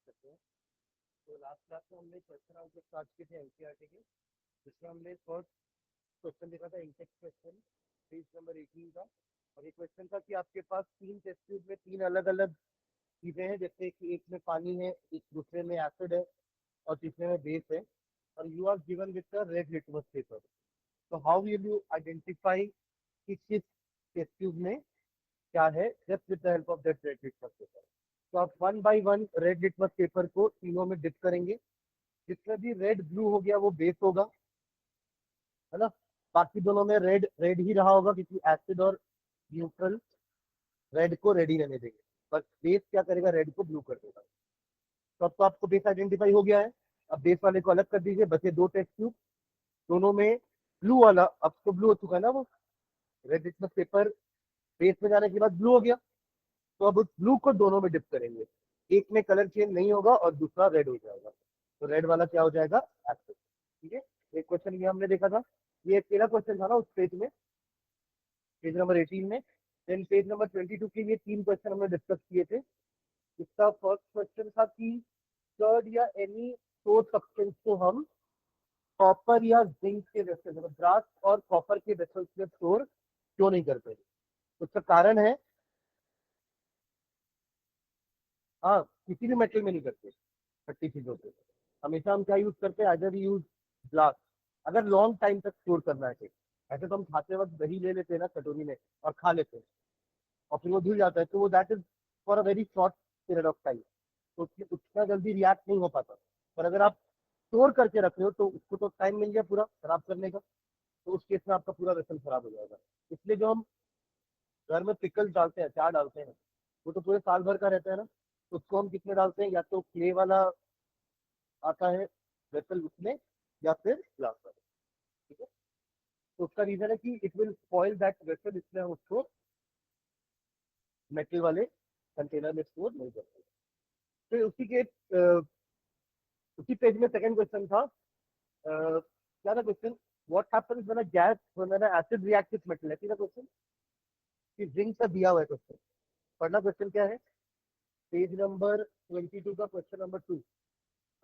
सकते हैं। तो लास्ट क्लास में हमने क्वेश्चन आंसर स्टार्ट किए थे एनसीईआरटी के, जिसमें हमने फर्स्ट क्वेश्चन देखा था इंटेक्स क्वेश्चन पेज नंबर 18 का। और ये क्वेश्चन था कि आपके पास तीन टेस्ट ट्यूब में तीन अलग अलग चीजें हैं, जैसे कि एक में पानी है, एक दूसरे में एसिड है और तीसरे में बेस है, और you are given with the red litmus paper. तो हाउ विल यू आइडेंटिफाई कि किस टेस्ट ट्यूब में क्या है, just with the help of that red litmus paper. तो आप one by one red litmus paper को तीनों में डिप करेंगे। जिसमें भी रेड ब्लू हो गया वो बेस होगा, है ना। बाकी दोनों में रेड रेड ही रहा होगा, क्योंकि एसिड और न्यूट्रल रेड को रेड ही रहने देंगे, बस बेस क्या करेगा, रेड को ब्लू कर देगा। तो अब तो आपको बेस आइडेंटिफाई हो गया है। अब बेस वाले को अलग कर दीजिए, बचे दो टेस्ट ट्यूब, दोनों में ब्लू वाला, अब तो ब्लू हो चुका है ना वो, रेड लिटमस पेपर बेस में जाने के बाद ब्लू हो गया। तो अब उस ब्लू को दोनों में डिप करेंगे, एक में कलर चेंज नहीं होगा और दूसरा रेड हो जाएगा। तो रेड वाला क्या हो जाएगा, एसिड। ठीक है, एक क्वेश्चन ये हमने देखा था, ये पहला क्वेश्चन था ना उस पेज में, पेज नंबर 18 में। देन पेज नंबर 22 के लिए तीन क्वेश्चन हमने डिस्कस किए थे। इसका फर्स्ट क्वेश्चन था कि कर्ड या एनी स्टोर सब्सटेंस को हम कॉपर या जिंक के वेसल, मतलब ब्रास और कॉपर के वेसल्स में स्टोर क्यों नहीं करते। उसका कारण है, हाँ, किसी भी मेटल में नहीं करते खट्टी चीजों से। हमेशा हम क्या यूज करते हैं, अदर यूज ग्लास, अगर लॉन्ग टाइम तक स्टोर करना है। ऐसे तो हम खाते वक्त दही ले लेते हैं ना कटोरी में और खा लेते हैं, और फिर वो धुल जाता है, तो वो that is for a very short period of time, तो उतना जल्दी रिएक्ट नहीं हो पाता। पर अगर आप स्टोर करके रख रहे हो तो उसको तो टाइम मिल गया पूरा खराब करने का, तो उस केस में आपका पूरा वेसल खराब हो जाएगा। इसलिए जो हम घर में पिकल डालते हैं, अचार डालते हैं, वो तो पूरे साल भर का रहता है ना, तो उसको हम कितने डालते हैं, या तो क्ले वाला आता है वेसल उसमें, या फिर ग्लास वाला। ठीक है, तो उसका रीजन है कि it will spoil that vessel, इसलिए हम उसको मेटल वाले कंटेनर में स्टोर नहीं करते। फिर उसी के उसी पेज में सेकंड क्वेश्चन था, क्या था question, what happens when a gas when a acid react with metal, ऐसी था क्वेश्चन, कि जिंक का दिया हुआ है क्वेश्चन। पढ़ना क्वेश्चन क्या है, पेज नंबर 22 का क्वेश्चन नंबर 2,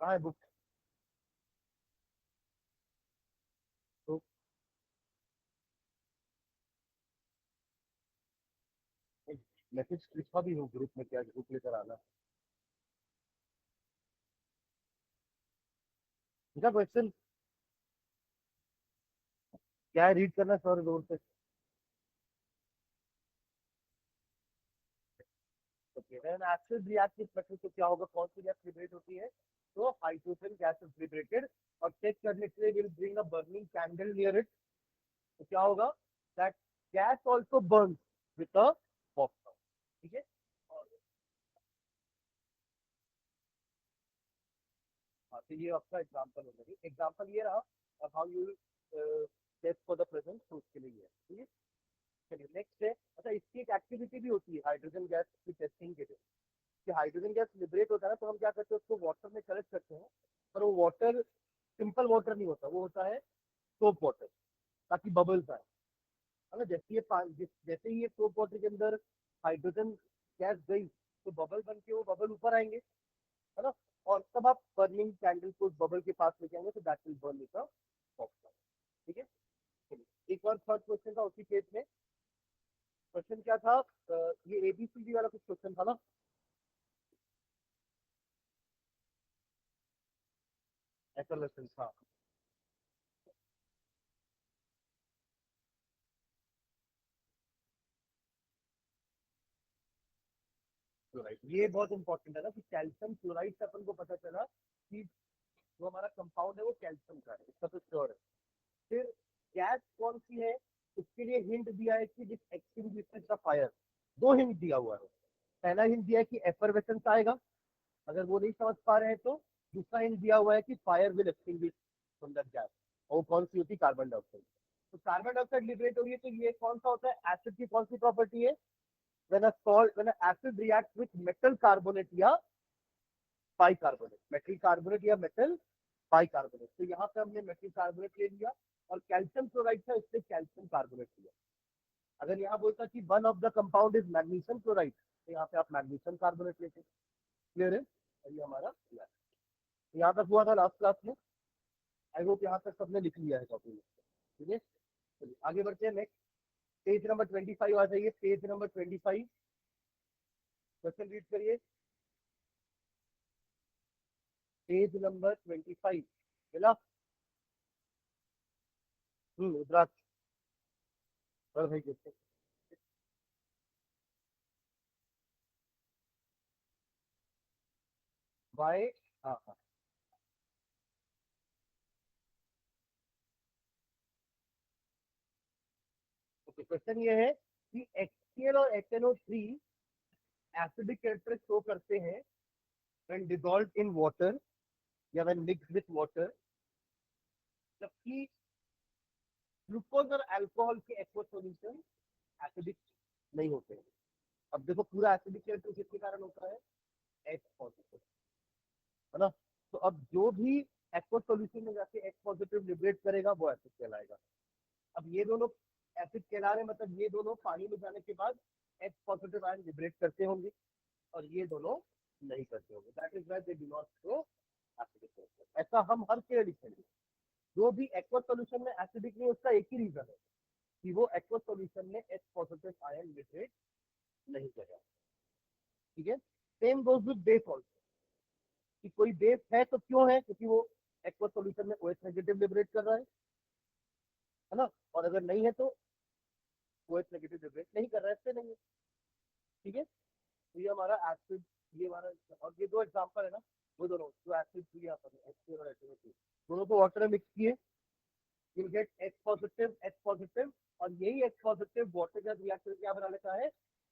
कहाँ है बुक। तो मैसेज लिखा भी हो ग्रुप में, क्या ग्रुप लेकर आना। इनका क्वेश्चन क्या है, रीड करना सर जोर से। एसिड रिएक्ट विद मेटल तो क्या होगा, कौन सी गैस लिबरेट होती है, तो हाइड्रोजन गैस इज लिबरेटेड। और चेक करने के लिए will bring a burning candle near it, तो क्या होगा, that gas also burn with a popcorn. ठीक है, और हाँ, तो ये आपका एग्जाम्पल हो गया, एग्जाम्पल ये रहा। अब how you test for the present, तो उसके लिए है। ठीक है, चलिए नेक्स्ट है। अच्छा, इसकी एक एक्टिविटी भी होती है हाइड्रोजन गैस की टेस्टिंग के लिए, कि हाइड्रोजन गैस लिबरेट होता है ना, तो हम क्या करते हैं, उसको वाटर में कलेक्ट करते हैं। पर वो वाटर सिंपल वाटर नहीं होता, वो होता है सोप वाटर, ताकि बबल्स आए, है ना। जैसे ये जैसे ही ये सोप वाटर के अंदर हाइड्रोजन गैस गई, तो बबल बन के वो बबल ऊपर आएंगे, है ना। और तब आप बर्निंग कैंडल को बबल के पास लेके आएंगे, तो that will burn with a popcorn. ठीक है, चलिए एक और थर्ड क्वेश्चन था उसी केस में। क्वेश्चन क्या था, ये एबीसीडी वाला कुछ क्वेश्चन था ना, ऐसा लेसन था। क्लोराइड, ये बहुत इंपॉर्टेंट है ना, कि कैल्शियम क्लोराइड से अपन को पता चला कि जो हमारा कंपाउंड है वो कैल्शियम का है, इसका तो श्योर है। फिर गैस कौन सी है, उसके लिए हिंट दिया है कि दिस एक्सटिंग्विशेस द फायर। दो हिंट दिया हुआ है। पहला हिंट दिया है कि एफरवेसेंस आएगा, अगर वो नहीं समझ पा रहे हैं तो दूसरा हिंट दिया हुआ है कि fire will extinguish from that gas, और वो कौन सी होती है, कार्बन डाइऑक्साइड। तो कार्बन डाइऑक्साइड लिबरेट हो रही है, तो ये कौन सा होता है, एसिड की कौन सी प्रॉपर्टी है, when a acid reacts with metal carbonate या बाइकार्बोनेट, मेटल कार्बोनेट या मेटल बाइकार्बोनेट। तो यहाँ पे हमने मेटल कार्बोनेट ले लिया, और कैल्शियम क्लोराइड था इसलिए कैल्शियम कार्बोनेट लिया। अगर यहाँ बोलता कि one of the compound is magnesium chloride, तो यहाँ पे आप मैग्नीशियम कार्बोनेट लेते। क्लियर है, और ये हमारा last। यहाँ तक हुआ था लास्ट क्लास में। आई होप यहाँ तक सबने लिख लिया है कॉपी में। ठीक है, चलिए आगे बढ़ते हैं। नेक्स्ट पेज नंबर 25 आ जाइए। पेज नंबर 25, क्वेश्चन रीड करिए। पेज नंबर 25 मिला। रुद्राक्ष और भाई देखते बाय। हाँ हाँ, ओके। क्वेश्चन ये है कि HCl और HNO3 एसिडिक कैरेक्टर शो करते हैं when dissolved in water या when mixed with water, जबकि ग्लूकोज और अल्कोहल के एक्वा सॉल्यूशन एसिडिक नहीं होते हैं। अब देखो, पूरा एसिडिक कैरेक्टर किसके कारण होता है? H पॉजिटिव, है ना। तो अब जो भी एक्वा सॉल्यूशन में जाके H पॉजिटिव लिबरेट करेगा वो एसिड कहलाएगा। अब ये दोनों एसिड कहला रहे हैं, मतलब ये दोनों पानी में जाने के बाद H पॉजिटिव आयन लिबरेट करते होंगे और ये दोनों नहीं करते होंगे। That is why they do not show acidic character. ऐसा हम हर केयर लिखेंगे। जो भी एक्वा सॉल्यूशन में एसिडिक नहीं, उसका एक ही रीजन है कि वो एक्वा सॉल्यूशन में H पॉजिटिव आयन लिबरेट नहीं करेगा। ठीक है, same goes with base also, कि कोई बेस है तो क्यों है? क्योंकि वो एक्वा सॉल्यूशन में OH नेगेटिव लिबरेट कर रहा है ना। और अगर नहीं है तो OH नेगेटिव लिबरेट नहीं कर रहा है, इससे नहीं है। ठीक है, तो ये हमारा एसिड, ये हमारा, और ये दो एग्जांपल है ना, वो दोनों जो एसिड दिया अपन HCl और HNO2, दोनों को वाटर में मिक्स किए, you'll get H पॉजिटिव, और यही H पॉजिटिव वाटर का रिएक्टर क्या बना लेता है?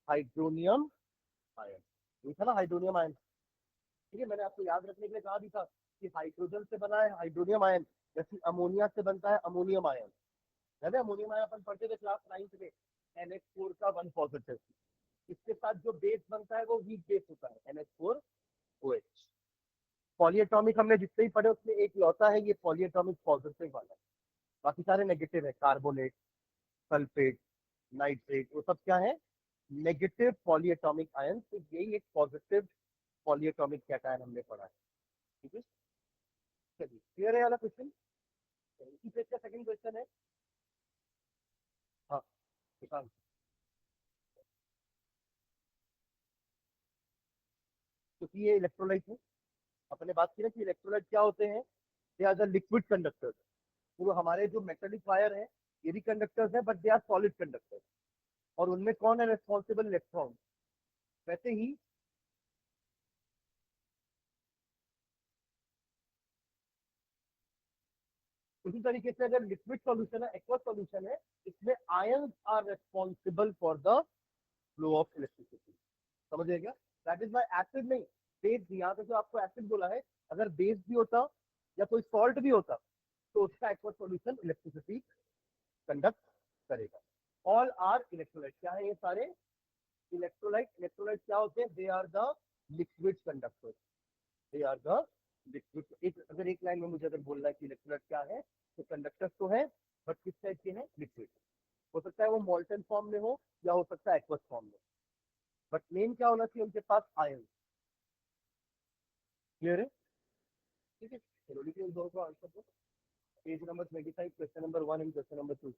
Hydronium ion. ये था ना हाइड्रोनियम आयन। ठीक है, मैंने आपको याद रखने के लिए कहा भी था कि हाइड्रोजन से बना है हाइड्रोनियम आयन, जैसे अमोनिया से बनता है अमोनियम आयन। है अमोनियम आयन अपन पढ़ते थे क्लास 9 में, NH4 का 1 पॉजिटिव। इसके साथ जो बेस बनता है वो वीक बेस होता है, NH4OH। पॉलीएटॉमिक हमने जितने ही पढ़े उसमें एक लौता है ये पॉलीएटॉमिक पॉजिटिव वाला है, बाकी सारे नेगेटिव है। कार्बोनेट, सल्फेट, नाइट्रेट, वो सब क्या है? Negative polyatomic ion. तो यही एक पॉजिटिव पॉलीएटॉमिक कैटायन हमने पढ़ा है। ठीक है, चलिए क्लियर है वाला क्वेश्चन। इसी पेज का सेकंड क्वेश्चन है। हाँ, निकाल। क्योंकि ये इलेक्ट्रोलाइट है, अपने बात की ना कि इलेक्ट्रोलाइट क्या होते हैं? They are the liquid conductors. तो हमारे जो मेटेलिक वायर है ये भी कंडक्टर्स है, but they are solid conductors. और उनमें कौन है रेस्पॉन्सिबल? इलेक्ट्रॉन। वैसे ही उसी तरीके से अगर लिक्विड सॉल्यूशन है, एक्वा सॉल्यूशन है, इसमें ions are responsible for the flow of electricity. समझिए क्या? दैट इज माई एसिड नहीं, बेस। यहाँ पे जो आपको एसिड बोला है, अगर बेस भी होता या कोई सॉल्ट भी होता तो उसका एक्वा सॉल्यूशन इलेक्ट्रिसिटी कंडक्ट करेगा। All are electrolyte. क्या है ये सारे? इलेक्ट्रोलाइट। इलेक्ट्रोलाइट क्या होते हैं? They are the liquid conductor. They are the liquid. एक अगर एक लाइन में मुझे अगर बोलना है कि इलेक्ट्रोलाइट क्या है, तो कंडक्टर तो है, बट किस टाइप के हैं? लिक्विड। हो सकता है वो मॉल्टन फॉर्म में हो या हो सकता है एक्वस फॉर्म में, बट मेन क्या होना चाहिए? उनके पास आयन। क्लियर है? ठीक है, चलो लिखिए दोनों को आंसर दो। Page number 25, question number 1 and question number 2।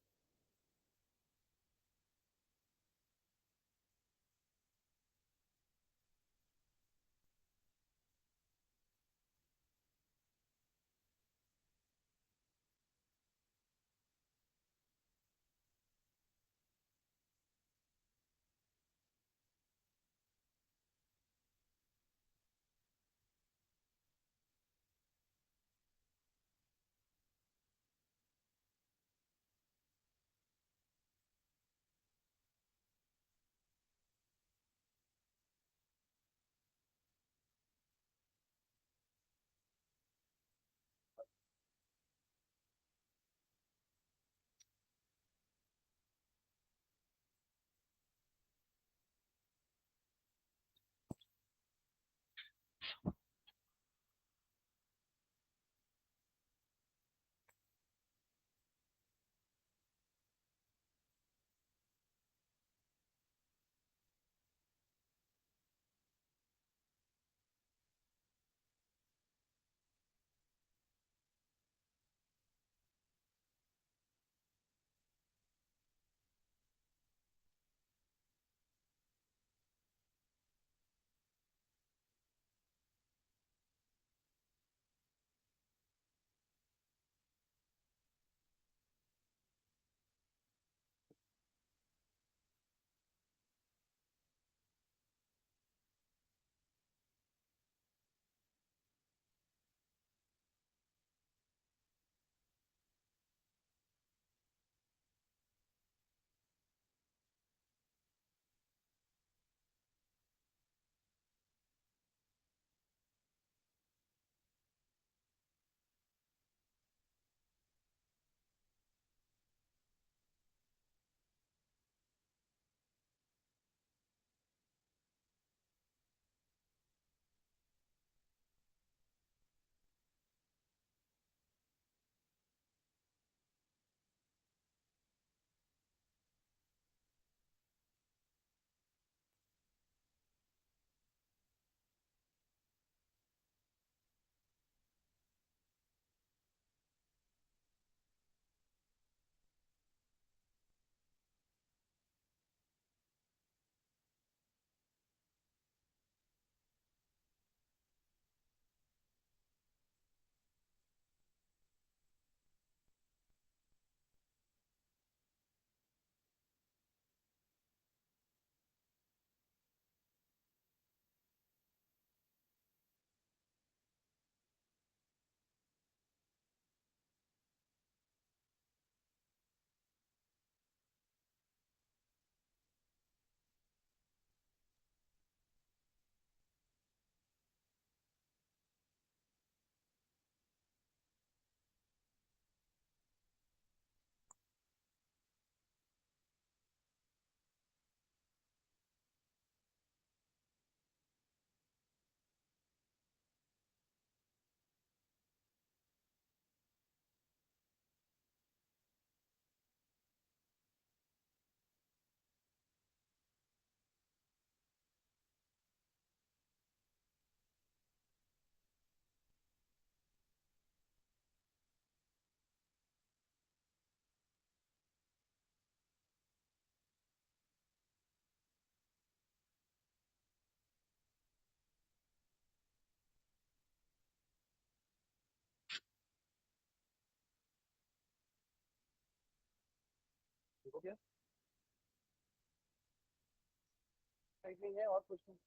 हो गया, नहीं है और कुछ नहीं।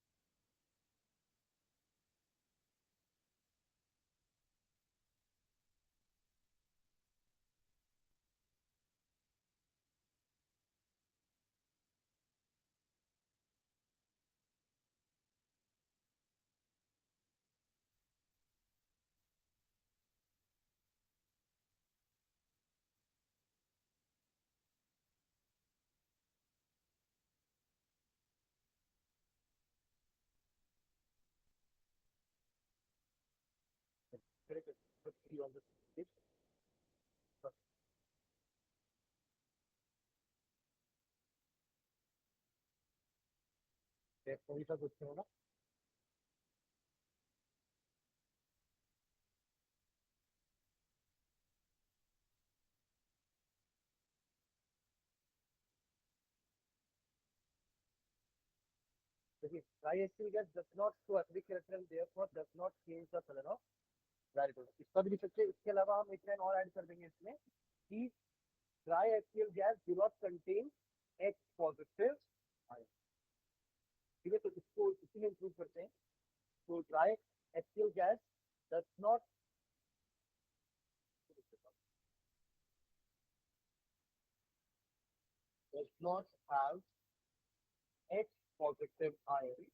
Correct. But you on the stage, but कोई सा कुछ होगा। देखिए dry HCl gas does not show acidic character and therefore does not change the colour of very good. इसका भी लिख सकते हैं। इसके अलावा हम एक लाइन और ऐड कर देंगे इसमें कि dry HCl gas do not contain H positive ion. ठीक है, तो इसको इसी में इंक्लूड करते हैं। तो dry HCl gas does not have H positive ion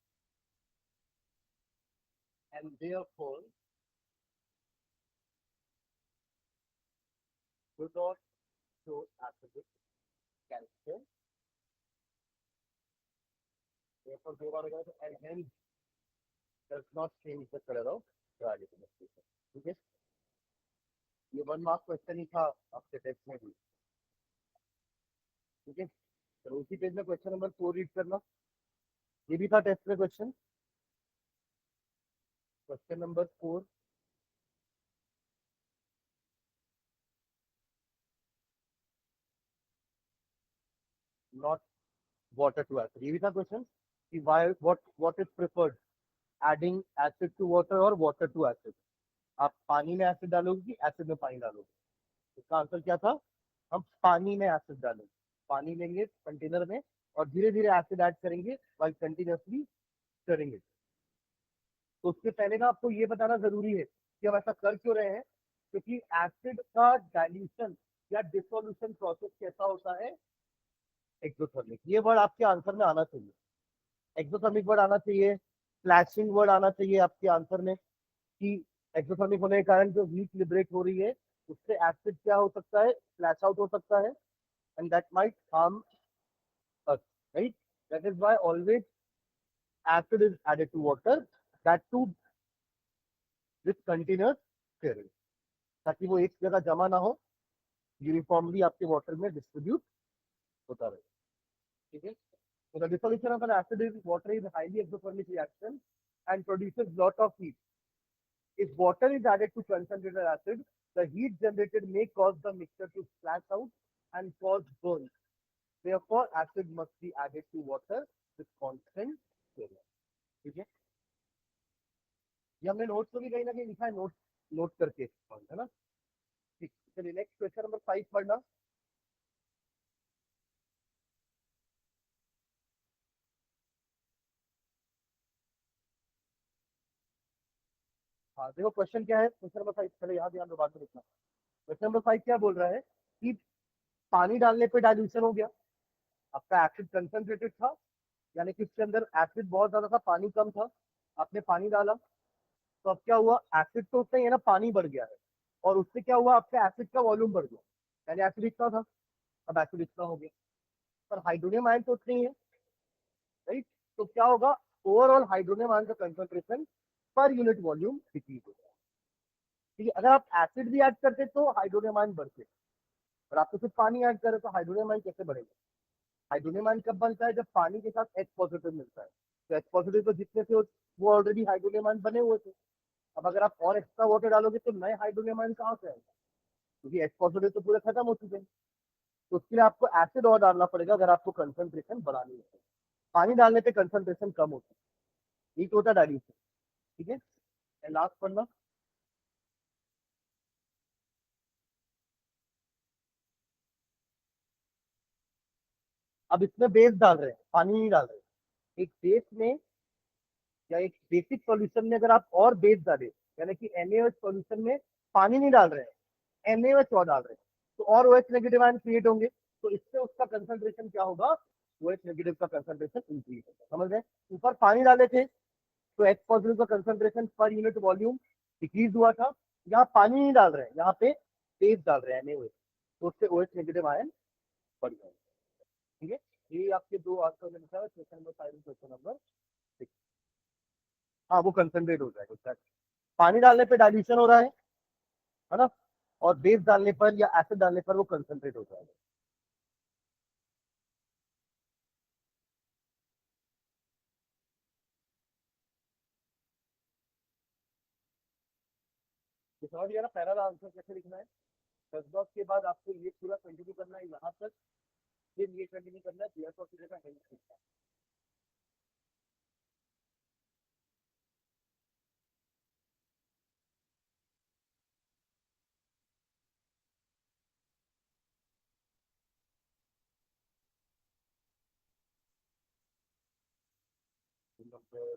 and therefore do not show acidic character. Therefore, and hence does not change the color of the aluminium. ठीक है, ये 1 मार्क क्वेश्चन ही था आपके टेस्ट में भी। ठीक है, तो उसी पेज में क्वेश्चन नंबर 4 रीड करना। ये भी था टेस्ट में question, question number 4। Not water to acid, ये भी था क्वेश्चन कि why what is preferred, adding acid to water और वाटर टू एसिड। आप पानी में एसिड डालोगे कि एसिड में पानी डालोगे? इसका आंसर क्या था? हम पानी में एसिड डालेंगे। पानी लेंगे कंटेनर में और धीरे धीरे एसिड ऐड करेंगे वाइल कंटिन्यूअसली करेंगे। तो उसके पहले ना आपको ये बताना जरूरी है कि हम ऐसा कर क्यों रहे हैं, क्योंकि एसिड का डाइल्यूशन या डिसोल्यूशन प्रोसेस कैसा होता है? एक्सोथर्मिक। ये वर्ड आपके आंसर में आना चाहिए, एक्सोथर्मिक वर्ड आना चाहिए, फ्लैशिंग वर्ड आना चाहिए आपके आंसर में कि एक्सोथर्मिक होने के कारण जो हीट लिबरेट हो रही है उससे एसिड क्या हो सकता है? फ्लैश आउट हो सकता है and that might harm us, right? That is why always acid is added to water, that too with continuous stirring, ताकि वो एक जगह जमा ना हो, यूनिफॉर्मली आपके वाटर में डिस्ट्रीब्यूट होता रहे। ठीक है, so the dissolution of an acid in water is a highly exothermic reaction and produces lot of heat. If water is added to concentrated acid, the heat generated may cause the mixture to splash out and cause burn. Therefore, acid must be added to water with constant stirring. ठीक है, ये हमने notes में भी कहीं ना कहीं लिखा है, नोट नोट करके, है ना? ठीक, चलिए नेक्स्ट क्वेश्चन नंबर 5 पढ़ना। हाँ देखो क्वेश्चन क्या है, क्वेश्चन नंबर 5, चलो यहाँ ध्यान दो, बाद में लिखना। क्वेश्चन नंबर 5 क्या बोल रहा है कि पानी डालने पे डाइल्यूशन हो गया, आपका एसिड कंसंट्रेटेड था, यानी कि इसके अंदर एसिड बहुत ज्यादा था, पानी कम था, आपने पानी डाला, तो अब क्या हुआ? एसिड तो उससे है ना पानी बढ़ गया है, और उससे क्या हुआ? आपका एसिड का वॉल्यूम बढ़ गया। पहले एसिड इतना था, अब एसिड इतना हो गया, पर हाइड्रोनियम आयन तो उतनी ही है, राइट? तो क्या होगा? ओवरऑल हाइड्रोनियम आयन का concentration per unit volume decrease होगा। ठीक है, अगर आप एसिड भी ऐड करते तो हाइड्रोनियम आयन बढ़ते, और आप तो सिर्फ पानी ऐड करें तो हाइड्रोनियम आयन कैसे बढ़ेगा? हाइड्रोनियम आयन कब बनता है? जब पानी के साथ H पॉजिटिव मिलता है। तो H पॉजिटिव तो जितने थे वो ऑलरेडी हाइड्रोनियम आयन बने हुए थे। अब अगर आप और एक्स्ट्रा वाटर डालोगे तो नए हाइड्रोनियम आयन कहाँ से आएंगे? क्योंकि H पॉजिटिव तो पूरे खत्म हो चुके हैं। तो उसके लिए आपको एसिड और डालना पड़ेगा अगर आपको कंसंट्रेशन बढ़ानी है। पानी डालने पे कंसंट्रेशन कम होता है, एक होता है डाइल्यूशन। ठीक है, लास्ट पढ़ना। अब इसमें बेस डाल रहे हैं, पानी नहीं डाल रहे। एक बेस में या एक बेसिक सॉल्यूशन में अगर आप और बेस डालें, यानी कि NaOH सॉल्यूशन में पानी नहीं डाल रहे हैं, NaOH और डाल रहे हैं, तो और OH नेगेटिव आयन क्रिएट होंगे। तो इससे उसका कंसंट्रेशन क्या होगा, OH नेगेटिव का कंसंट्रेशन इंक्रीज होगा। समझ रहे हैं? ऊपर पानी डाले थे तो H पॉजिटिव का concentration per unit volume decrease हुआ था। यहाँ पानी नहीं डाल रहे हैं, यहाँ पे बेस डाल रहे हैं NaOH, तो उससे OH नेगेटिव आयन बढ़ जाएगा। ठीक है, ये आपके दो आंसर में लिखा है, क्वेश्चन नंबर 5 क्वेश्चन नंबर 6। हाँ, वो कंसंट्रेट हो जाएगा exactly। पानी डालने पे डाइल्यूशन हो रहा है ना, और बेस डालने पर या एसिड डालने पर वो कंसंट्रेट हो जाएगा। ये समझ गया ना, पहला आंसर कैसे लिखना है। 10 के बाद आपको ये पूरा कंटिन्यू करना है यहाँ तक, फिर ये कंटिन्यू करना है, दिया की जगह हेल्प लिखना है। नंबर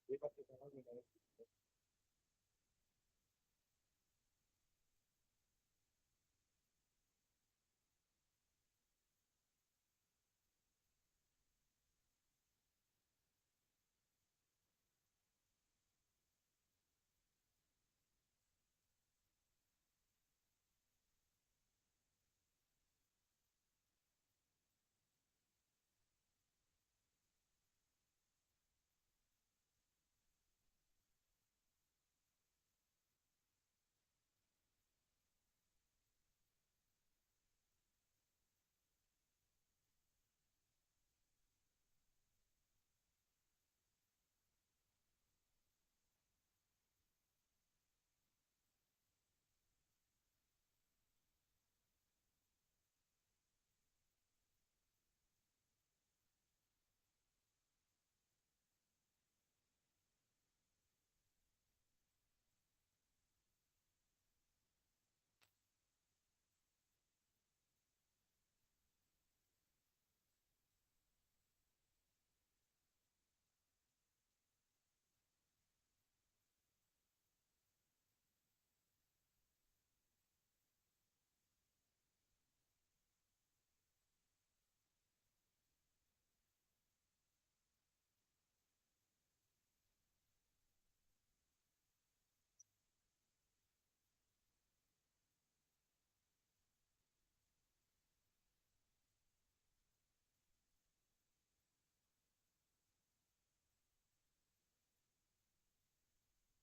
ये बात तो समझ में नहीं।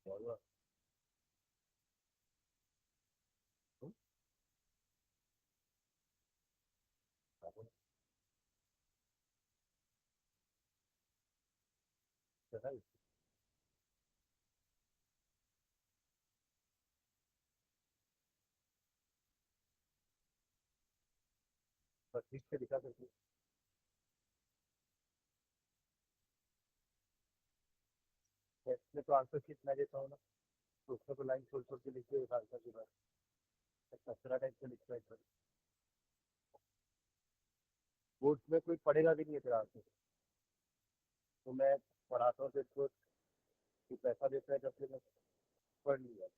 बहुत बहुत ज्यादा बस ठीक से लिखा करके। इसमें तो आंसर शीट मैं देता हूँ ना, तो उसमें तो लाइन छोड़ छोड़ के लिखिए एक आंसर के बाद, कचरा टाइप से लिखता है। बोर्ड में कोई पढ़ेगा भी नहीं है तेरा आंसर, तो मैं पढ़ाता हूँ तो इसको, तू पैसा देता है जब से मैं पढ़ लिया।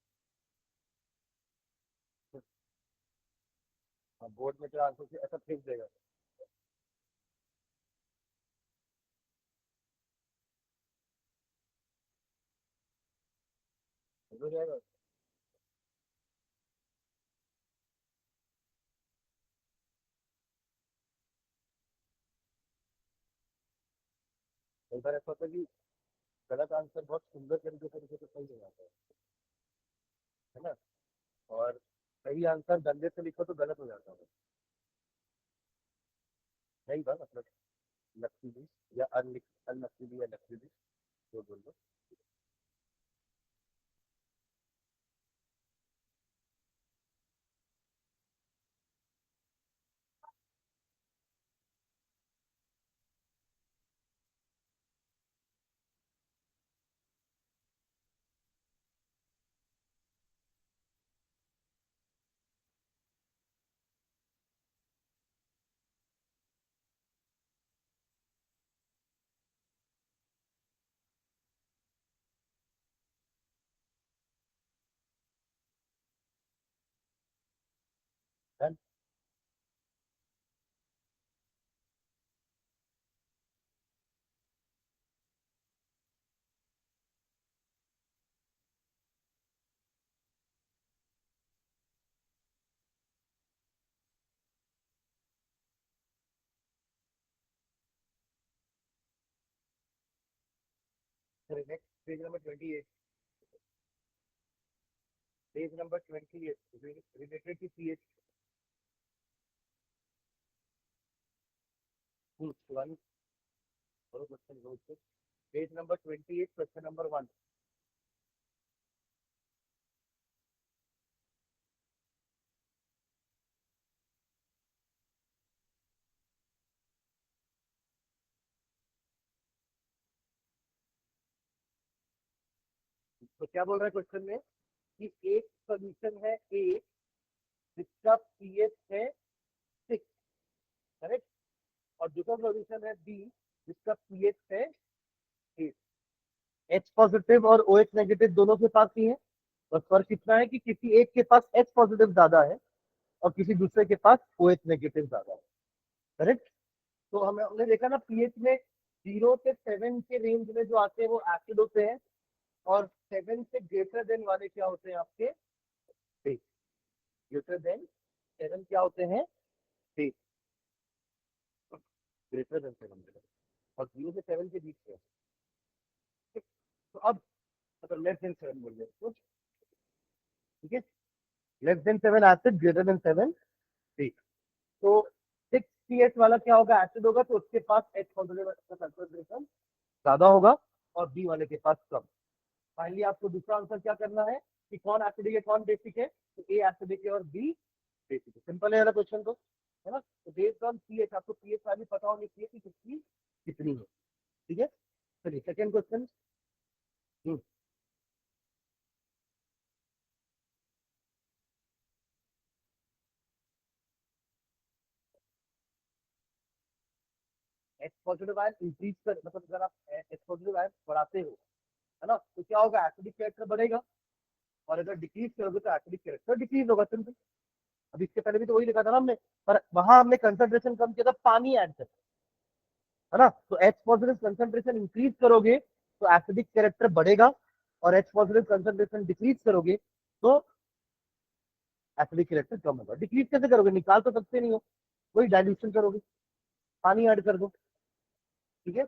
हाँ, बोर्ड में तेरा आंसर ऐसा फेंक देगा। हो जाएगा। कई बार ऐसा होता है कि गलत आंसर बहुत सुंदर तरीके से सही हो जाता है ना। और सही आंसर गंदे से लिखो तो गलत हो जाता है। नहीं बात मतलब नकली या अननकली या नकली जो बोल दो। Done. Next page number 28। Page number 28 related to pH. One question go. Page number 28 question number 1। तो क्या बोल रहा है क्वेश्चन में कि एक सोल्यूशन है ए जिसका पीएच है 6, करेक्ट। और दूसरा सोल्यूशन है बी जिसका पीएच है 8। एच पॉजिटिव और ओ एच नेगेटिव दोनों के पास ही है। बस फर्क इतना है कि किसी एक के पास एच पॉजिटिव ज्यादा है और किसी दूसरे के पास ओ एच नेगेटिव ज्यादा है, करेक्ट। तो हमने देखा ना पीएच में 0 से 7 के रेंज में जो आते हैं वो एसिड होते हैं, और 7 से ग्रेटर देन वाले क्या होते हैं आपके बेस। ग्रेटर देन 7 क्या होते हैं बेस, ग्रेटर देन 7 और 0 से 7 के बीच में। तो अब मतलब लेस देन 7 बोल रहे, ठीक है। Less than 7 acid, greater than 7 base. तो 6 वाला क्या होगा, एसिड होगा तो उसके पास एच कंसंट्रेशन ज्यादा होगा और बी वाले के पास कम। फाइनली आपको दूसरा आंसर क्या करना है कि कौन एसिडिक है कौन बेसिक है, तो ए एसिडिक है और बी बेसिक है। सिंपल है ना क्वेश्चन तो, है ना। तो बेस्ड ऑन पीएच आपको पीएच वैल्यू पता होनी चाहिए कि किसकी कितनी है, ठीक है। चलिए second question. H positive ion increase कर मतलब अगर आप एच पॉजिटिव आयन बढ़ाते हो, है ना, तो क्या होगा, एसिडिक कैरेक्टर बढ़ेगा। और अगर डिक्रीज करोगे तो एसिडिक कैरेक्टर डिक्रीज होगा, सिंपल। अब इसके पहले भी तो वही लिखा था ना हमने, पर वहां हमने कंसंट्रेशन कम किया था, पानी ऐड कर, है ना। तो एच पॉजिटिव कंसंट्रेशन इंक्रीज करोगे तो एसिडिक कैरेक्टर बढ़ेगा, और एच पॉजिटिव कंसंट्रेशन डिक्रीज करोगे तो एसिडिक कैरेक्टर कम होगा। डिक्रीज कैसे करोगे, निकाल तो सकते नहीं हो, वही डाइल्यूशन करोगे, पानी ऐड कर दो, ठीक है।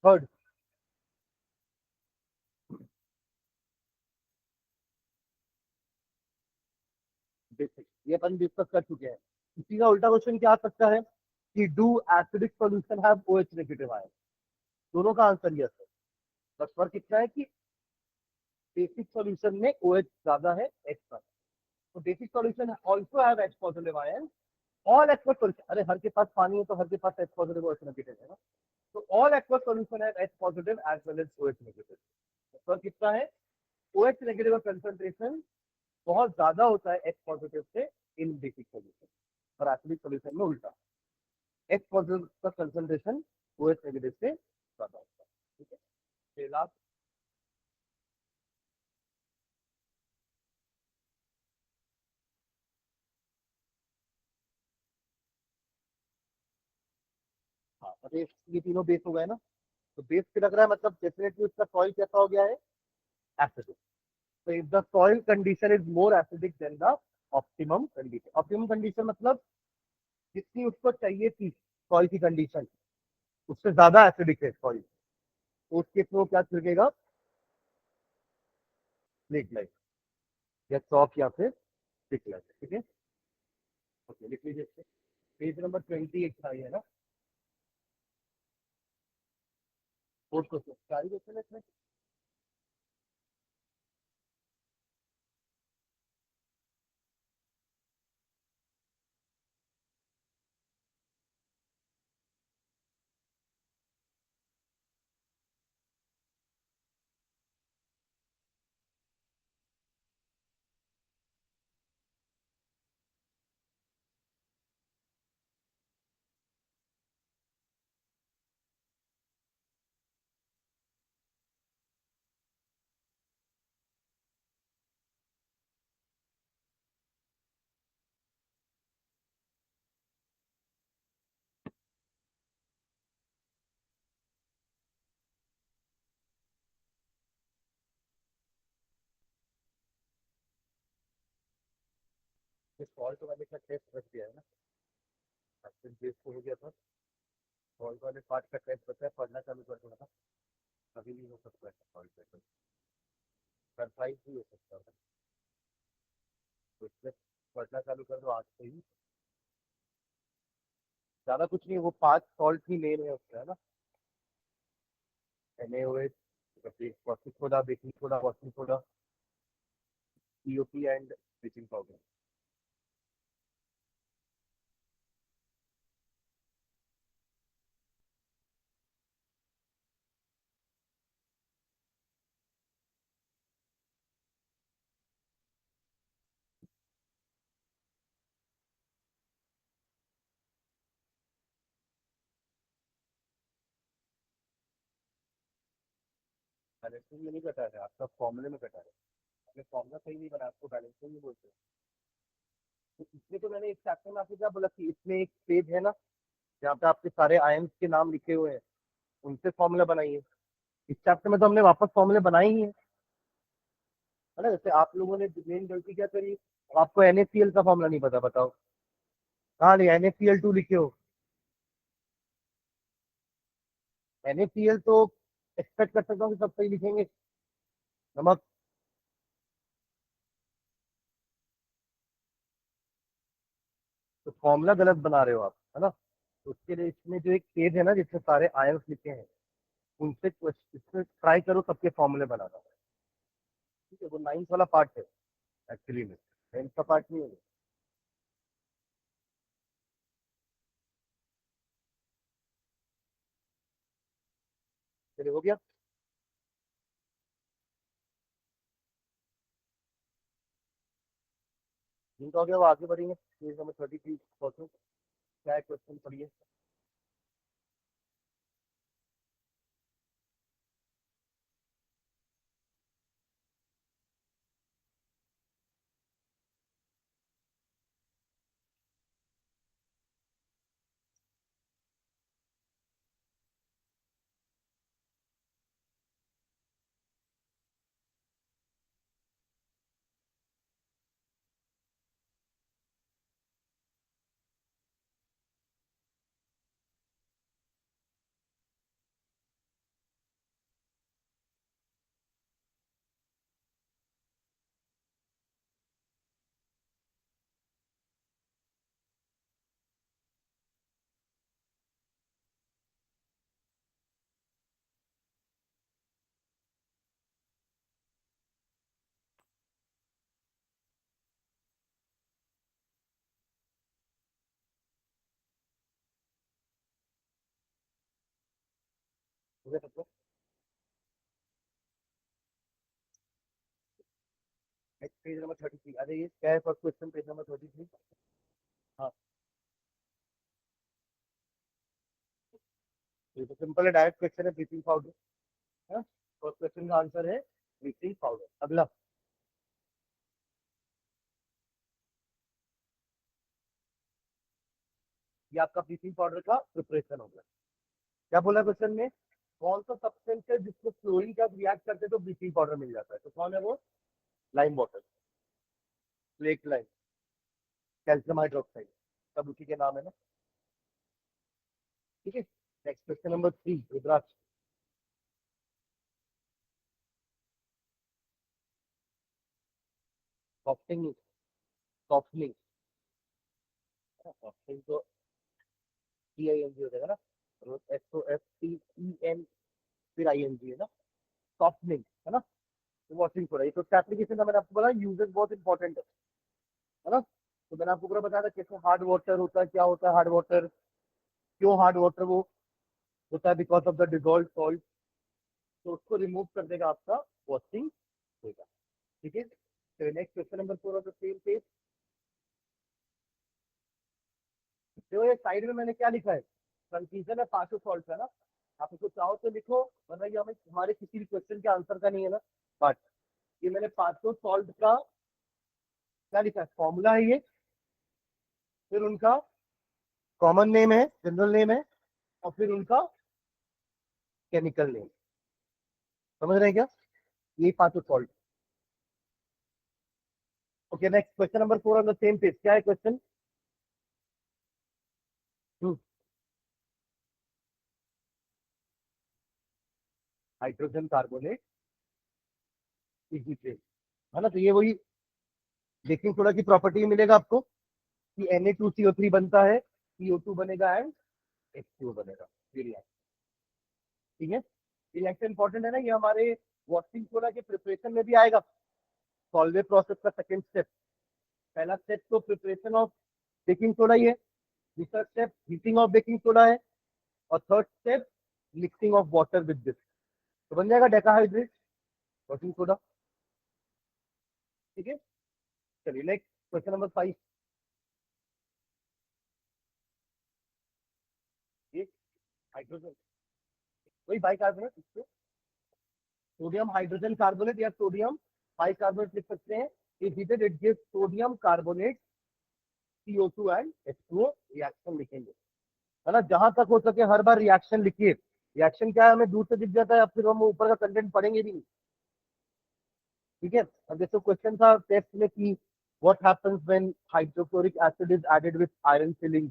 थर्ड बेसिक, ये अपन डिस्कस कर चुके हैं। इसी का उल्टा क्वेश्चन क्या आ सकता है कि do acidic solution have O H negative ion. दोनों का आंसर यस है। बस फर्क इतना है कि बेसिक सॉल्यूशन में ओएच ज्यादा है एच पर। तो basic solution also have H positive ion. All aqueous solution, अरे हर के पास पानी है तो हर के पास एच पॉजिटिव और एच नेगेटिव है ना। तो all aqueous solution have H positive as well as OH negative. फर्क कितना है, ओएच नेगेटिव का कंसंट्रेशन बहुत ज्यादा होता है एच पॉजिटिव से इन बेसिक सॉल्यूशन, और एसिडिक सॉल्यूशन में उल्टा, एच पॉजिटिव का कंसंट्रेशन ओ एच नेगेटिव से ज्यादा होता है, ठीक है। फिर आप हाँ मतलब ये तीनों बेस हो गए ना। तो बेस पे लग रहा है मतलब डेफिनेटली उसका सॉइल कैसा हो गया है, एसिडिक। तो if the soil condition is more acidic then the optimum condition. Optimum condition मतलब जितनी उसको चाहिए थी, सॉइल की कंडीशन, उससे ज्यादा एसिडिक है सॉइल, तो उसके थ्रू क्या छिड़केगा, स्लेट लाइट या चौक या फिर स्टिक लाइट। ठीक है, ओके लिख लीजिए। पेज नंबर 28 था ये ना, फोर्थ क्वेश्चन, सारी क्वेश्चन है इसमें। सॉल्ट वाले का टेस्ट रख दिया है ना, एक्शन बेस को हो गया था, सॉल्ट वाले पार्ट का टेस्ट बचा है, पढ़ना चालू कर दूंगा ना, अभी नहीं हो सकता है सॉल्ट पे, सरप्राइज भी हो सकता है, तो इसलिए पढ़ना चालू कर दो आज से ही। ज्यादा कुछ नहीं, वो 5 सॉल्ट ही मेन है उसका, है ना, NaOH, caustic soda, baking soda, washing soda, COP and bleaching powder. Balancing में नहीं कटा है, आपका फॉर्मूले में कटा है, आपने फॉर्मूला सही नहीं बना, आपको बैलेंसिंग नहीं बोलते। तो इसमें तो मैंने इस चैप्टर में आपको क्या बोला कि इसमें एक पेज है ना, जहाँ पे आपके सारे आयन्स के नाम लिखे हुए हैं, उनसे फॉर्मूला बनाइए। इस चैप्टर में तो हमने वापस फॉर्मूले बनाए ही है ना। जैसे आप लोगों ने मेन गलती क्या करी, आपको NaCl का फॉर्मूला नहीं पता, बताओ कहाँ नहीं, NaCl2 लिखे हो, NaCl तो एक्सपेक्ट कर सकता हूँ कि सब सही लिखेंगे, नमक। तो फॉर्मूला गलत बना रहे हो आप, है ना। तो उसके लिए इसमें जो एक पेज है ना जिसमें सारे आयन्स लिखे हैं, उनसे इसमें ट्राई करो सबके फॉर्मूले बनाना। ठीक है, वो 9th वाला पार्ट है एक्चुअली में, 10th का पार्ट नहीं है। चलिए हो गया, जिनका हो गया वो आगे बढ़ेंगे, पेज नंबर 33 पहुंचो, क्या क्वेश्चन पढ़िए। हो गया सबको, नेक्स्ट पेज नंबर 33, अरे ये क्या है फर्स्ट क्वेश्चन पेज नंबर 33। हाँ, ये तो सिंपल है, डायरेक्ट क्वेश्चन है, ब्लीचिंग पाउडर है, फर्स्ट क्वेश्चन का आंसर है ब्लीचिंग पाउडर। अगला, ये आपका ब्लीचिंग पाउडर का प्रिपरेशन होगा। क्या बोला क्वेश्चन में, कौन सा सब्सटेंस है जिसको क्लोरीन का रिएक्ट करते तो ब्लीचिंग पाउडर मिल जाता है, तो कौन है वो, lime water, lake lime, calcium hydroxide, सब उसी के नाम है ना। ठीक है। नेक्स्ट क्वेश्चन नंबर 3, रुद्राक्ष। सॉफ्टिंग, सॉफ्टनिंग, सॉफ्टनिंग तो TING हो जाएगा ना, SOFTEN, फिर ING है ना, सॉफ्टनिंग है ना, वॉशिंग हो रहा है। तो इसका एप्लीकेशन का मैंने आपको बोला, यूजेस बहुत इंपॉर्टेंट है ना। तो मैंने आपको पूरा बताया था कैसे हार्ड वाटर होता है, क्या होता है हार्ड वाटर, क्यों हार्ड वाटर वो होता है, because of the dissolve salt. तो उसको रिमूव कर देगा आपका वॉशिंग होगा। ठीक है। तो next question number 4 of the same page. देखो ये साइड में मैंने क्या लिखा है, कंफ्यूजन है पांचों सॉल्ट है ना। आप इसको चाहो तो लिखो, वरना ये हमें हमारे किसी भी क्वेश्चन के आंसर का नहीं है ना। बट ये मैंने पांचों सॉल्ट का क्या लिखा है, फॉर्मूला है ये, फिर उनका कॉमन नेम है, जनरल नेम है, और फिर उनका केमिकल नेम। समझ रहे हैं क्या, ये पांचों salt. Okay, next question number 4 on the same page. क्या है क्वेश्चन? हाइड्रोजन कार्बोनेट इजी, है ना। तो ये वही बेकिंग सोडा की प्रॉपर्टी मिलेगा आपको कि Na2CO3 बनता है, CO2 बनेगा एंड H2O बनेगा। ये रिएक्शन, ठीक है। रिएक्शन इंपॉर्टेंट है ना, ये हमारे वॉशिंग सोडा के प्रिपरेशन में भी आएगा। सॉल्वे प्रोसेस का सेकंड स्टेप, पहला स्टेप तो प्रिपरेशन ऑफ बेकिंग सोडा ही है, दूसरा step heating of baking soda है, और third step mixing of water with this. तो बन जाएगा डेकाहाइड्रेट वॉशिंग सोडा। ठीक है। चलिए नेक्स्ट क्वेश्चन नंबर 5। ये हाइड्रोजन, वही बाइकार्बोनेट, सोडियम हाइड्रोजन कार्बोनेट या सोडियम बाइकार्बोनेट लिख सकते हैं। If heated it gives sodium carbonate CO2 and H2O। Reaction लिखेंगे, है ना। जहां तक हो सके हर बार रिएक्शन लिखिए। रिएक्शन क्या है, हमें दूर से दिख जाता है, अब फिर हम ऊपर का कंटेंट पढ़ेंगे भी नहीं। ठीक है। अब जैसे क्वेश्चन था टेस्ट में कि what happens when hydrochloric acid is added with iron filing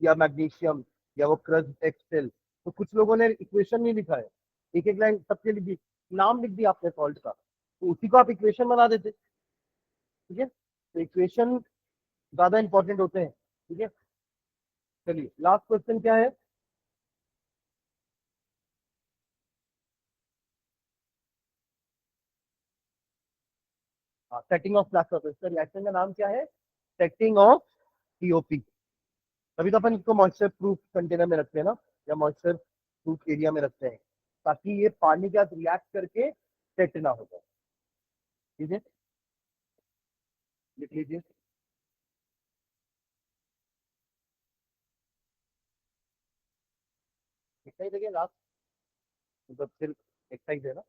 या मैग्नीशियम या वो क्रस्ट एक्सेल। तो कुछ लोगों ने इक्वेशन नहीं लिखा है, एक एक लाइन सबके लिख दी, नाम लिख दिया आपने सॉल्ट का, तो उसी को आप इक्वेशन बना देते। ठीक है। तो इक्वेशन ज्यादा इंपॉर्टेंट होते हैं। ठीक है। चलिए लास्ट क्वेश्चन क्या है? Setting of flash surface. इसका रिएक्शन का नाम क्या है? Setting of COP। तभी तो अपन इसको मॉइस्चर प्रूफ कंटेनर में रखते हैं ना, या मॉइस्चर प्रूफ एरिया में रखते हैं, ताकि ये पानी के साथ रिएक्ट करके सेट ना हो जाए। ठीक है, लिख लीजिए। कितना ही देखिए लास्ट, मतलब सिर्फ एक्सरसाइज है ना।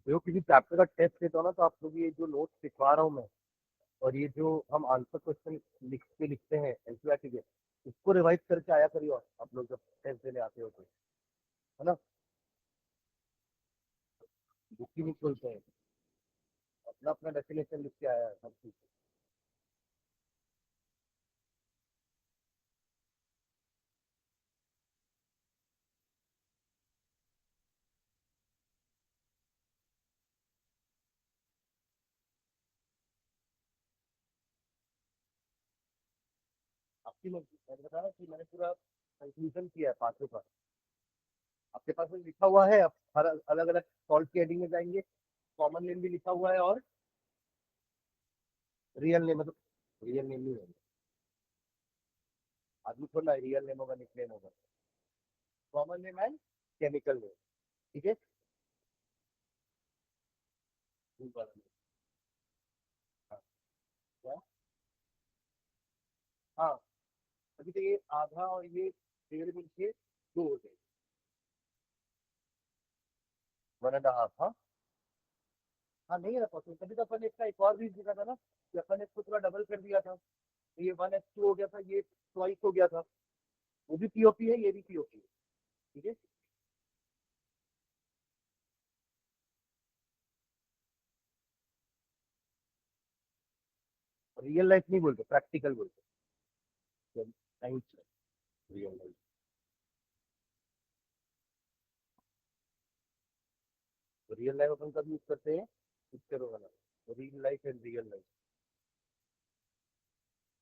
जो किसी चैप्टर का टेस्ट लेता हो ना, तो आप लोग ये जो नोट्स लिखवा रहा हूँ मैं, और ये जो हम आंसर क्वेश्चन लिखते हैं एनसीईआरटी के, इसको रिवाइज करके आया करिए, और आप लोग जब टेस्ट देने आते हो तो, है ना। बुक ही नहीं खोलते हैं, अपना अपना डेफिनेशन लिख के आया है हर चीज। आपकी मर्जी, मैंने बताया कि मैंने पूरा कंक्लूजन किया है पांचों का। आपके पास में लिखा हुआ है, आप हर अलग अलग सॉल्ट की हेडिंग में जाएंगे, कॉमन नेम भी लिखा हुआ है, और रियल नेम, मतलब रियल नेम नहीं होगा, आदमी थोड़ा रियल नेम होगा, निकनेम होगा, common name and chemical name. ठीक है। फूल वाला नहीं। हाँ, क्या? हाँ, अभी तो ये आधा और ये 1.5 मिल के 2 हो गए। 1.5, हाँ। हाँ, नहीं है पॉसिबल, तभी तो अपन ने इसका एक और भी दिखा था ना कि अपन ने इसको थोड़ा डबल कर दिया था, तो ये 1:2 हो गया था, ये ट्वाइस हो गया था। वो भी पीओपी है, ये भी पीओपी है। ठीक है। रियल लाइफ नहीं बोलते, प्रैक्टिकल बोलते। Science, real life. Real life अपन कब यूज करते हैं? पिक्चरों वाला, real life and real life.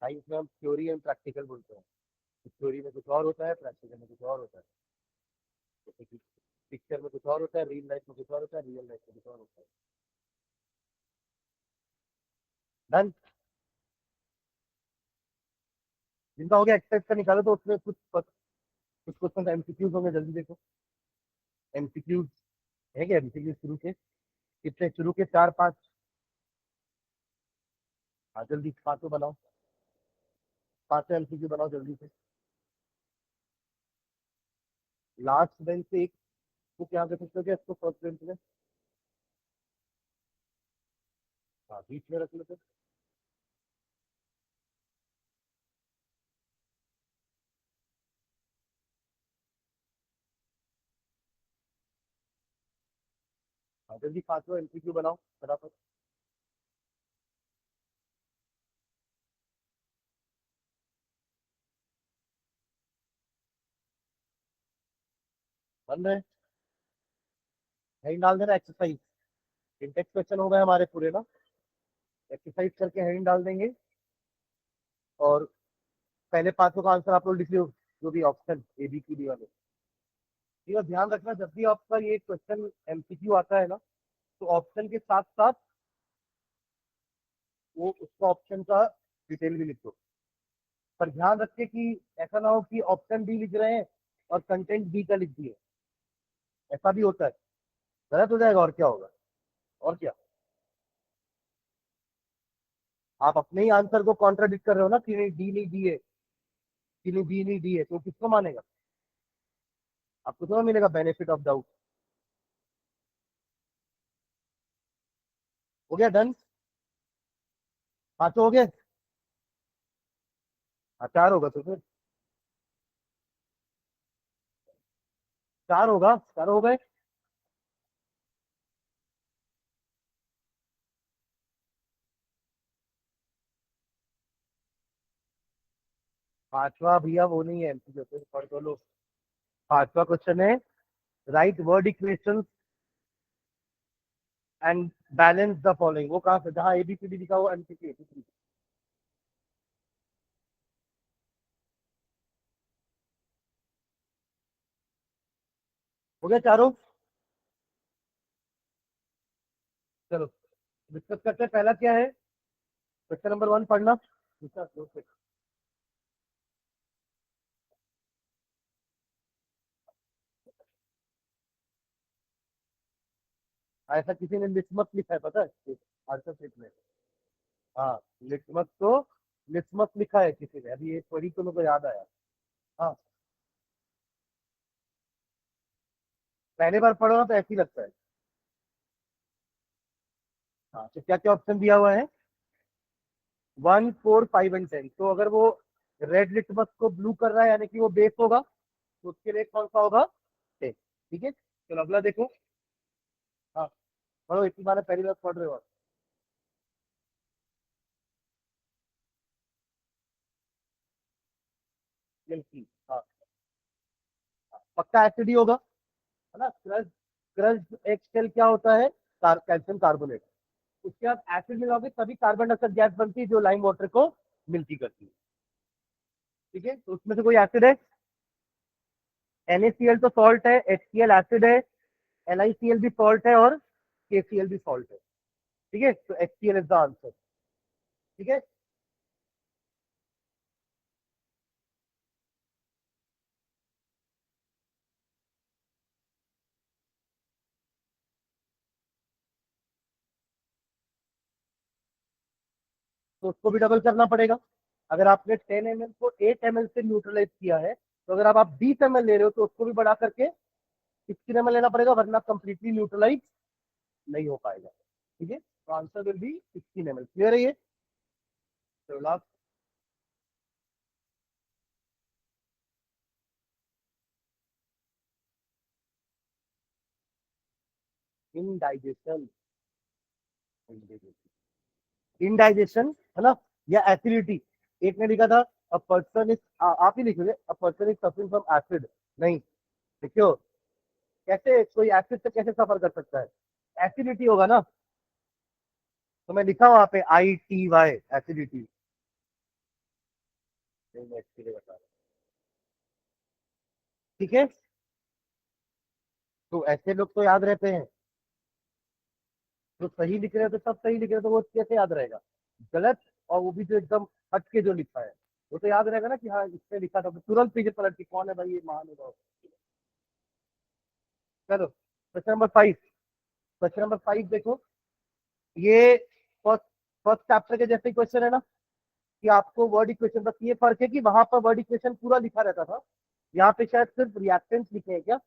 Science में हम थ्योरी एंड प्रैक्टिकल बोलते हैं। थ्योरी में कुछ और होता है, प्रैक्टिकल में कुछ और होता है। जैसे कि पिक्चर में कुछ और होता है, रियल लाइफ में कुछ और होता है, रियल लाइफ में कुछ और होता है। डन। जिनका हो गया एक्सरसाइज का निकालो, तो उसमें कुछ क्वेश्चन एमसीक्यूज होंगे, जल्दी देखो। एमसीक्यूज है क्या? एमसीक्यूज शुरू के कितने? शुरू के 4-5। हाँ, जल्दी पांचों बनाओ। पांचों एमसीक्यू बनाओ जल्दी से। लास्ट बेंच से एक को क्या कर सकते हो क्या इसको फर्स्ट बेंच में? हाँ, बीच में रख लेते। हाँ, जल्दी पांचों एमसीक्यू बनाओ फटाफट। बन रहे? हेडिंग डाल देना एक्सरसाइज। इंटेक्स क्वेश्चन हो गए हमारे पूरे ना। एक्सरसाइज करके हेडिंग डाल देंगे। और पहले पांचों का आंसर आप लोग लिख लो, जो भी option A B C D वाले। ठीक है, ध्यान रखना जब भी आपका ये क्वेश्चन एमसीक्यू आता है ना, तो ऑप्शन के साथ साथ वो उसका ऑप्शन का डिटेल भी लिख दो। पर ध्यान रखिए कि ऐसा ना हो कि ऑप्शन बी लिख रहे हैं और कंटेंट बी का लिख दिए। ऐसा भी होता है, गलत हो जाएगा, और क्या होगा? और क्या? आप अपने ही आंसर को कॉन्ट्राडिक्ट कर रहे हो ना कि नहीं डी नहीं दी है, कि नहीं बी नहीं दी है, तो किसको मानेगा? आपको थोड़ा मिलेगा बेनिफिट ऑफ डाउट। हो गया डन? पांचों हो गए? हाँ, चार होगा तो फिर। चार होगा, चार हो गए। पांचवा भैया वो नहीं है एमसीक्यू, फिर पढ़ तो लो। पांचवा क्वेश्चन है, right word equation and balance the following. वो कहाँ से? जहाँ एबीसीडी लिखा हुआ एमसीक्यू। हो गया चारों? चलो डिस्कस करते हैं। पहला क्या है? क्वेश्चन नंबर 1 पढ़ना। दूसरा दो से। ऐसा किसी ने लिटमस लिखा है, पता है आंसर शीट में? हाँ, लिटमस तो लिटमस लिखा है किसी ने, अभी एक पढ़ी तो मेरे को याद आया। हाँ, पहले बार पढ़ो ना तो ऐसे ही लगता है। हाँ, तो क्या क्या ऑप्शन दिया हुआ है? 1, 4, 5 एंड 10। तो अगर वो रेड लिटमस को ब्लू कर रहा है, यानी कि वो बेस होगा, तो उसके लिए कौन सा होगा? 10। ठीक है, चलो अगला देखो। हाँ, पढ़ो, इतनी बार पहली बार पढ़ रहे हो आप। LC, हाँ। पक्का एसिड ही होगा, है ना? क्रश, क्रश एक्सेल क्या होता है? Calcium carbonate. उसके बाद एसिड मिलाओगे तभी कार्बन डाइऑक्साइड गैस बनती है, जो लाइम वाटर को मिलती करती है। ठीक है, तो उसमें से कोई एसिड है? NaCl तो सॉल्ट है, HCl एसिड है, NiCl भी सॉल्ट है, और KCl भी सॉल्ट है। ठीक है, तो HCl इज द आंसर। ठीक है। तो उसको भी डबल करना पड़ेगा। अगर आपने 10 ml को 8 ml से न्यूट्रलाइज किया है, तो अगर आप 20 ml ले रहे हो तो उसको भी बढ़ा करके 16 ml लेना पड़ेगा, वरना कंप्लीटली न्यूट्रलाइज नहीं हो पाएगा। ठीक है, तो answer will be 16 ml। Clear है ये? तो लास्ट इनडाइजेशन, इनडाइजेशन है ना, या एसिडिटी। एक ने लिखा था अ पर्सन इज, आप ही लिखोगे a person is suffering from acid. नहीं, देखियो, कैसे कोई एसिड से कैसे सफर कर सकता है? एसिडिटी होगा ना। तो मैं लिखा वहां पे ITY, एसिडिटी। मैं इसके लिए बता रहा हूँ। ठीक है, तो ऐसे लोग तो याद रहते हैं। जो सही लिख रहे हैं तो सब सही लिख रहे हैं, तो वो कैसे याद रहेगा? गलत, और वो भी जो एकदम हट के जो लिखा है, वो तो याद रहेगा ना कि हाँ इसने लिखा था, तो तुरंत पीछे पलट के कौन है भाई ये महानुभाव। चलो, क्वेश्चन नंबर 5। क्वेश्चन नंबर 5 देखो, ये फर्स्ट फर्स्ट चैप्टर के जैसे क्वेश्चन है ना, कि आपको वर्ड इक्वेशन, बस ये फर्क है कि वहां पर वर्ड इक्वेशन पूरा लिखा रहता था, यहाँ पे शायद सिर्फ रिएक्टेंट लिखे हैं क्या?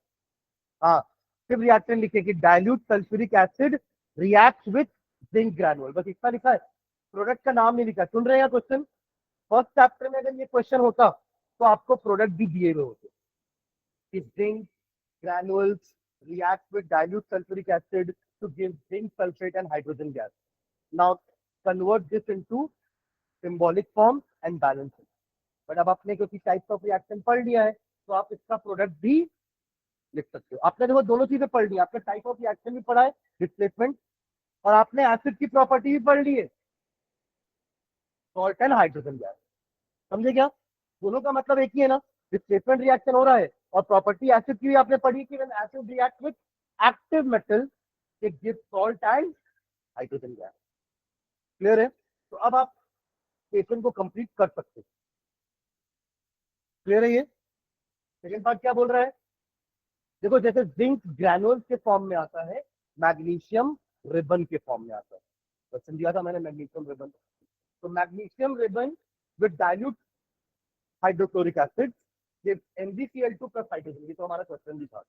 हाँ, सिर्फ रिएक्टेंट लिखे कि dilute sulphuric acid react with zinc granule, बस इतना लिखा है। प्रोडक्ट का नाम नहीं लिखा। सुन रहे हैं क्वेश्चन? फर्स्ट चैप्टर में अगर ये क्वेश्चन होता तो आपको प्रोडक्ट भी दिए हुए होते कि zinc granules react with dilute sulfuric acid to give zinc sulfate and hydrogen gas. Now convert this into symbolic form and balance it. But अब आपने क्योंकि टाइप्स ऑफ रिएक्शन पढ़ लिया है, तो आप इसका प्रोडक्ट भी लिख सकते हो। आपने देखो दोनों चीजें पढ़ ली, आपने टाइप ऑफ रिएक्शन भी पढ़ा है, डिस्प्लेसमेंट, और आपने एसिड की प्रॉपर्टी भी पढ़ ली है, सॉल्ट एंड हाइड्रोजन गैस। समझे क्या? दोनों का मतलब एक ही है ना, डिस्प्लेसमेंट रिएक्शन हो रहा है, और प्रॉपर्टी एसिड की भी आपने पढ़ी कि when acid react with active metal it gives salt and hydrogen gas. Clear है? तो अब आप स्टेशन को कंप्लीट कर सकते हैं। क्लियर है ये? सेकेंड पार्ट क्या बोल रहा है? देखो, जैसे जिंक ग्रैनुल्स के फॉर्म में आता है, मैग्नीशियम रिबन के फॉर्म में आता है। क्वेश्चन दिया था मैंने मैग्नीशियम रिबन। तो magnesium ribbon with dilute hydrochloric acid gives MgCl2 plus hydrogen. ये तो हमारा क्वेश्चन भी था।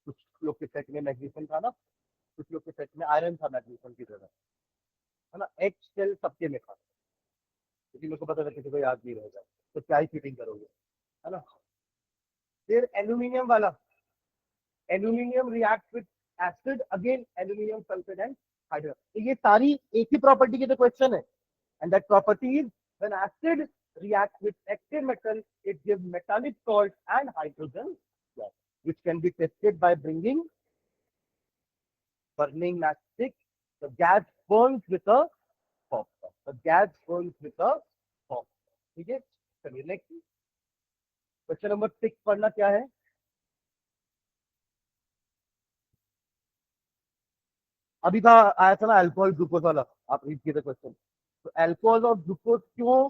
कुछ लोग के सेट में मैग्नीशियम था ना, कुछ लोग के सेट में आयरन था मैग्नीशियम की जगह, है ना। एच सेल सबके में था, क्योंकि मेरे को पता था किसी को याद नहीं रहेगा, तो क्या ही फिटिंग करोगे, है ना। फिर एल्यूमिनियम वाला, aluminium react with acid, again aluminium sulphate and hydrogen. तो ये सारी एक ही प्रॉपर्टी के तो क्वेश्चन है, and that property is when acid reacts with active metal, it gives metallic salt and hydrogen gas, which can be tested by bringing burning matchstick. The gas burns with a phosphor. The gas burns with a phosphor. ठीक है, चलिए next question number 6 पढ़ना क्या है। अभी का आया था ना अल्कोहल ग्लूकोज वाला, आप रीड किए थे क्वेश्चन। तो अल्कोहल और ग्लूकोज क्यों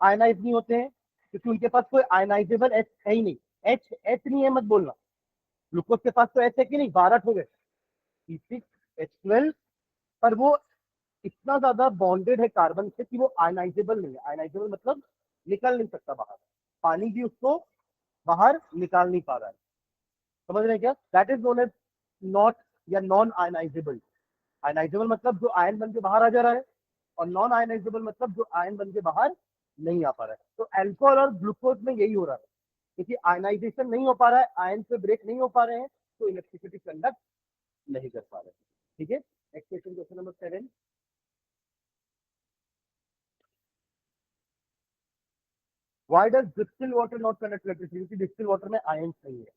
आयनाइज नहीं होते हैं? क्योंकि उनके पास कोई आयनाइजेबल एच है ही नहीं। एच एच नहीं है मत बोलना। ग्लूकोज के पास तो एच है कि नहीं, 12 हो गए, C6H12, पर वो इतना ज्यादा बॉन्डेड है कार्बन से कि वो आयनाइजेबल नहीं है। आयनाइजेबल मतलब निकल नहीं सकता बाहर, पानी भी उसको बाहर निकाल नहीं पा रहा है। समझ रहे हैं क्या? That is known as not या नॉन आयनाइजेबल। आयनाइजेबल मतलब जो आयन बन के बाहर आ जा रहा है, और नॉन आयनाइजेबल मतलब जो आयन बन के बाहर नहीं आ पा रहा है। तो अल्कोहल और ग्लूकोज में यही हो रहा है, क्योंकि आयनाइजेशन नहीं हो पा रहा है, आयन पे ब्रेक नहीं हो पा रहे हैं, तो इलेक्ट्रिसिटी कंडक्ट नहीं कर पा रहे। ठीक है, next question, question number 7। Why does distil water not conduct electricity? क्योंकि डिस्टिल वाटर में आयन नहीं है।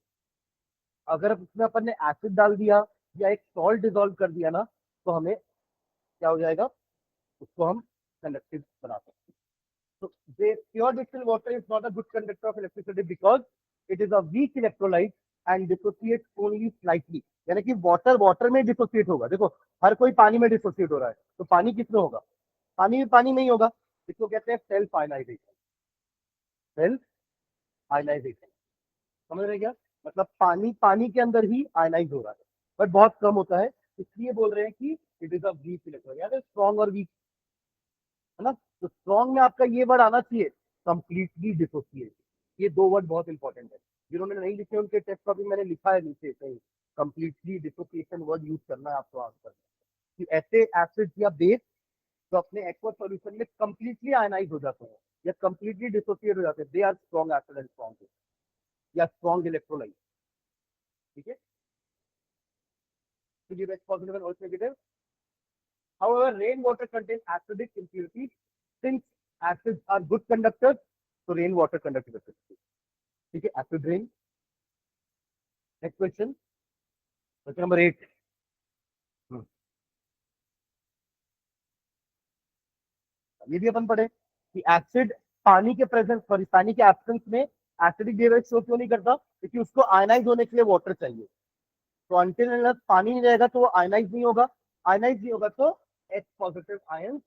अगर उसमें अपन ने एसिड डाल दिया या एक सॉल्ट डिजोल्व कर दिया ना, तो हमें क्या हो जाएगा, उसको हम कंडक्टिव बना सकते हैं। So the pure distilled water is not a good conductor of electricity because it is a weak electrolyte and dissociates only slightly. यानी कि वाटर वाटर में डिसोसिएट होगा। देखो, हर कोई पानी में डिसोसिएट हो रहा है, तो पानी किसमें होगा? पानी में पानी नहीं होगा। इसको कहते हैं सेल्फ आयनाइजेशन। सेल्फ आयनाइजेशन, समझ रहे क्या? मतलब पानी पानी के अंदर ही आयनाइज हो रहा है, बट बहुत कम होता है, इसलिए बोल रहे हैं कि it is a weak electrolyte. यार स्ट्रॉन्ग और वीक, है ना। तो स्ट्रॉन्ग में आपका ये वर्ड आना चाहिए, कंप्लीटली डिसोसिएट। ये दो वर्ड बहुत इंपॉर्टेंट है, जिन्होंने नहीं लिखे उनके टेस्ट का भी मैंने लिखा है नीचे कहीं, कंप्लीटली डिसोसिएशन वर्ड यूज करना है आपको आंसर कि ऐसे एसिड या बेस जो अपने एक्वा सॉल्यूशन में कंप्लीटली आयनाइज हो जाते हैं या कंप्लीटली डिसोसिएट हो जाते हैं, they are strong acid and strong या स्ट्रॉन्ग इलेक्ट्रोलाइट। ठीक है, to give H positive and O negative. However, rainwater contains acidic impurities. Since acids are good conductors, so rainwater conducts electricity. ठीक है, acid rain. Next question. Question number 8. ये भी अपन पढ़े कि acid पानी के प्रेजेंस, सॉरी पानी के एब्सेंस में एसिडिक बेस शो क्यों नहीं करता, क्योंकि उसको आयनाइज होने के लिए वाटर चाहिए। तो अनटिल पानी नहीं रहेगा तो वो आयनाइज नहीं होगा, आयनाइज नहीं होगा तो H पॉजिटिव आयंस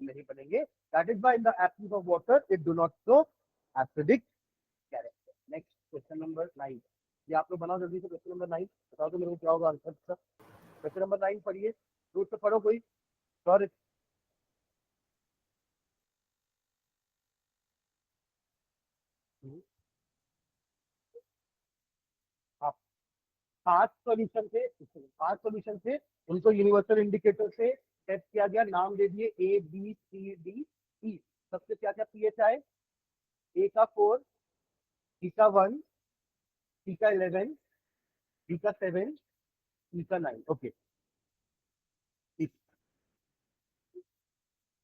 नहीं बनेंगे। That is why in the absence of water it do not show acidic character. Next question number 9। ये आप लोग बनाओ जल्दी से क्वेश्चन नंबर 9, बताओ तो मेरे को क्या होगा आंसर इसका। क्वेश्चन नंबर 9 पढ़िए, रूट से पढ़ो कोई। सॉरी, हाँ, 5 सॉल्यूशन थे, उनको यूनिवर्सल इंडिकेटर से टेस्ट किया गया, नाम दे दिए ABCDE। सबसे क्या क्या पीएच आए, ए का 4, बी का 1, सी का 11, डी का 7, ई का 9। ओके,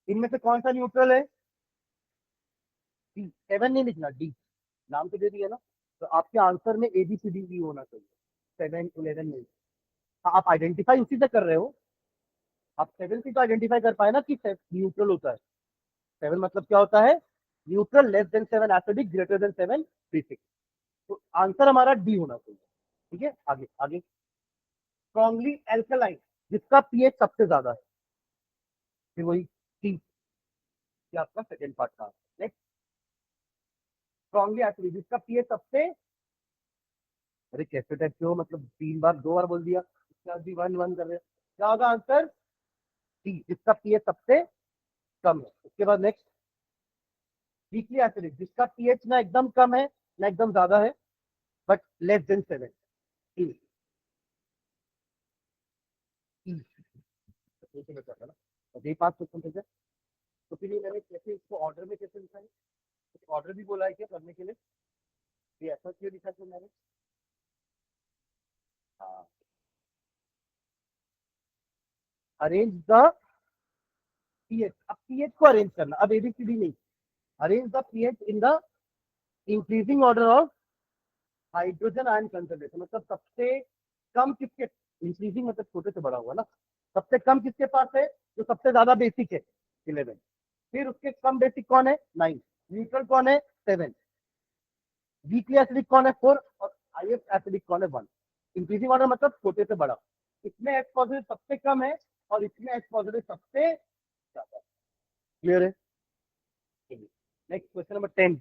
इनमें से कौन सा न्यूट्रल है, डी। 7 नहीं लिखना, डी, नाम तो दे दिया ना। तो आपके आंसर में ABCDE होना चाहिए, 7 11 नहीं। हाँ, आप आइडेंटिफाई उसी से कर रहे हो, आप 7 से तो आइडेंटिफाई कर पाए ना कि न्यूट्रल होता है। 7 मतलब क्या होता है, neutral, less than 7 acidic, greater than 7 basic. तो आंसर हमारा डी होना चाहिए। ठीक है, आगे आगे। स्ट्रॉन्गली एल्कलाइन, जिसका पीएच सबसे ज्यादा है, फिर वही सी, आपका सेकेंड पार्ट था। नेक्स्ट, स्ट्रॉन्गली एसिडिक, जिसका पीएच सबसे, अरे कैसे टाइप के हो, मतलब 3 बार 2 बार बोल दिया, इसके बाद भी 1 1 कर रहे हैं। क्या होगा आंसर, डी, जिसका पीएच सबसे कम है। उसके बाद नेक्स्ट, वीकली एसिडिक, जिसका पीएच ना एकदम कम है ना एकदम ज्यादा है, बट लेस देन 7। ना, और यही 5 क्वेश्चन थे। तो फिर मैंने कैसे इसको ऑर्डर में कैसे लिखा है, ऑर्डर भी बोला है क्या करने के लिए, ये ऐसा क्यों लिखा था मैंने। हाँ, अरेंज द पीएच, अब पीएच को अरेंज करना, अब ABCD नहीं, arrange the pH in the increasing order of hydrogen ion concentration, मतलब सबसे कम किसके, इंक्रीजिंग मतलब छोटे से बड़ा हुआ ना, सबसे कम किसके पास है, जो सबसे ज्यादा बेसिक है 11, फिर उसके कम बेसिक कौन है 9, न्यूट्रल कौन है 7, वीकली एसिडिक कौन है 4, और हाईएस्ट एसिडिक कौन है 1। इंक्रीजिंग ऑर्डर मतलब छोटे से बड़ा, इसमें H पॉजिटिव सबसे कम है और इसमें H पॉजिटिव सबसे ज्यादा। क्लियर है। Next question number 10।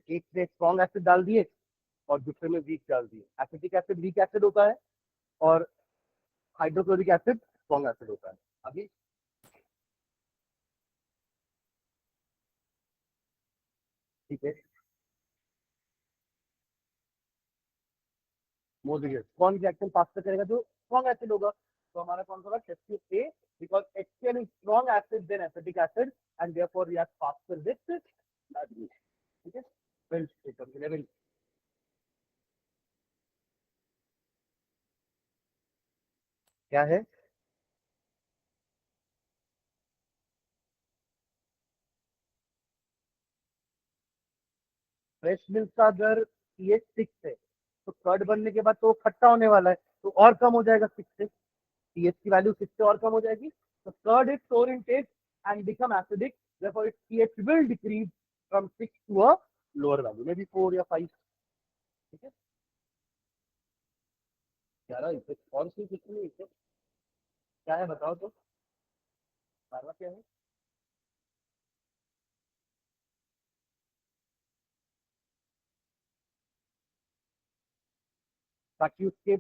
एक में स्ट्रॉन्ग एसिड डाल दिए और दूसरे में वीक डाल दिए। एसिटिक एसिड वीक एसिड होता है और हाइड्रोक्लोरिक एसिड स्ट्रॉन्ग एसिड होता है। अभी ठीक है, मोर रिएक्ट कौन रिएक्शन पास करेगा, जो स्ट्रॉन्ग एसिड होगा। तो हमारा कौन सा होगा, test A, because HCl is strong acid then acetic acid and therefore react faster with ठीक है। वेल, क्या है, फ्रेश मिल्क का अगर pH 6 है तो कर्ड बनने के बाद तो वो खट्टा होने वाला है, तो और कम हो जाएगा 6 से, pH की वैल्यू 6 से और कम हो जाएगी। तो curd is sour in taste and become acidic, therefore its pH will decrease from 6 to a lower value, maybe 4 या 5। ठीक है, 11 इसे और सी कुछ नहीं, इसे क्या है बताओ तो। बारवा क्या है? ताकि उसके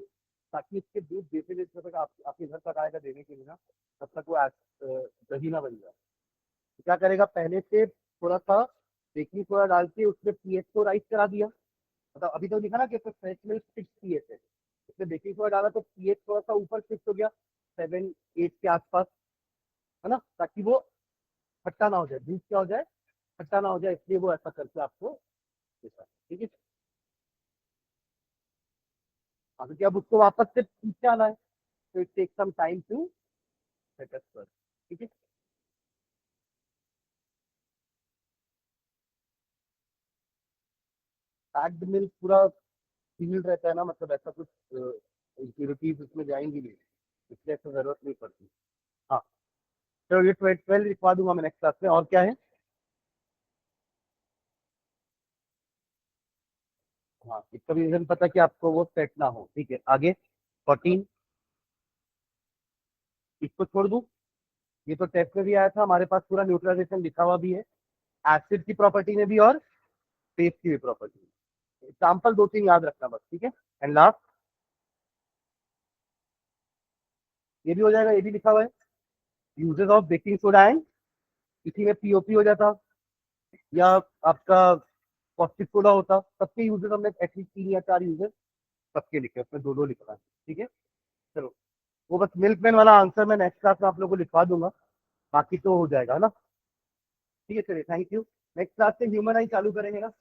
ताकि उसके दूध जैसे जैसे तक आपके घर तक आएगा देने के लिए ना, तब तक वो दही ना बन जाए। तो क्या करेगा, पहले से थोड़ा सा बेकिंग सोडा डाल के उसमें पीएच को राइस करा दिया। मतलब अभी तो लिखा ना कि फ्रेश मिल्क 6 पीएच है, इसमें बेकिंग सोडा डाला तो पीएच थोड़ा सा ऊपर शिफ्ट हो गया, 7 8 के आसपास, है ना, ताकि वो खट्टा ना हो जाए, दूध क्या हो जाए, खट्टा ना हो जाए, इसलिए वो ऐसा करके आपको देता है। ठीक है। हाँ, क्योंकि अब उसको वापस से पीछे आना है, तो it take some time to set up. ठीक है। पैक्ड मिल्क पूरा सील्ड रहता है ना, मतलब ऐसा कुछ इम्प्योरिटीज उसमें जाएंगी नहीं, इसलिए ऐसा जरूरत नहीं पड़ती। हाँ, तो ये 12 लिखवा दूंगा मैं नेक्स्ट क्लास में। और क्या है? हाँ, इसका भी रीजन पता कि आपको वो सेट ना हो। ठीक है, आगे 14, इसको छोड़ दूं? ये तो टेस्ट में भी आया था, हमारे पास पूरा न्यूट्रलाइजेशन लिखा हुआ भी है, एसिड की प्रॉपर्टी में भी और बेस की भी प्रॉपर्टी में। एग्जाम्पल 2 3 याद रखना बस। ठीक है। एंड लास्ट, ये भी हो जाएगा, ये भी लिखा हुआ है, uses of baking soda and, इसी में पीओपी हो जाता, या आपका कॉस्टिक सोडा होता। सबके यूजेस हमने एटलीस्ट 3 या 4 यूजेस सबके लिखे, उसमें दो दो लिखा है। ठीक है। चलो, वो बस मिल्कमैन वाला आंसर मैं नेक्स्ट क्लास में आप लोगों को लिखवा दूंगा, बाकी तो हो जाएगा ना। ठीक है, चलिए, थैंक यू। नेक्स्ट क्लास से ह्यूमन आई चालू करेंगे ना।